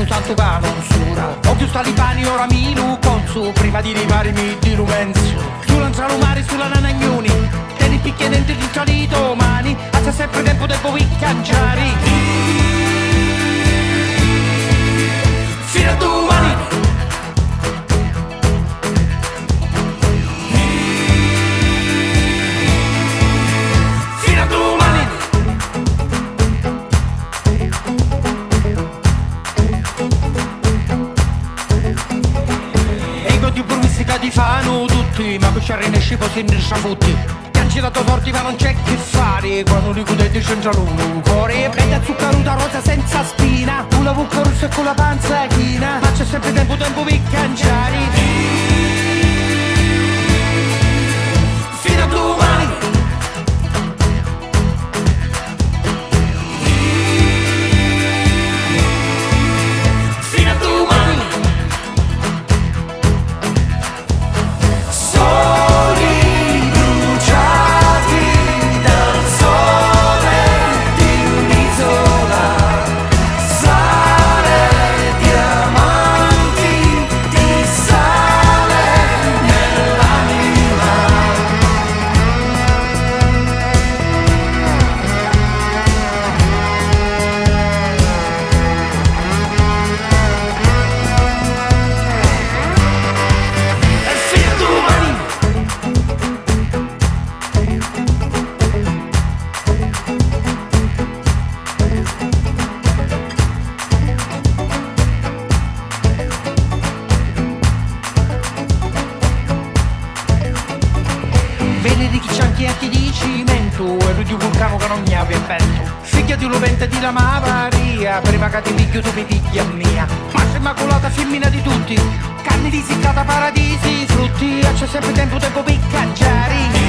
un santo panonsura. Occhio sta libani ora milu consu, prima di rimarmi di lumenzu. Su lanciano mare sulla nanagnoni, te li picchia dentro di solito mani, c'è sempre tempo del po' cangiare. Fino a domani. Fino a domani. Ego di burmistica di fanno tutti, ma con c'è ne scipo si ne sciafutti. Ci dato forti ma non c'è che fare quando li cudete senza lungo cuore. Prende zuccaruta rosa senza spina, con la bucca rossa e con la panza china, ma c'è sempre tempo per cangiare. Fino a domani. Fino a domani. Anche di cimento e lui di vulcano che non mi abbia vento. Figlia di Loventa e di la Maria, prima che ti picchio tu mi piglia mia. Ma sei immacolata femmina di tutti, carne di siccata paradisi, frutti, c'è sempre tempo per cangiare.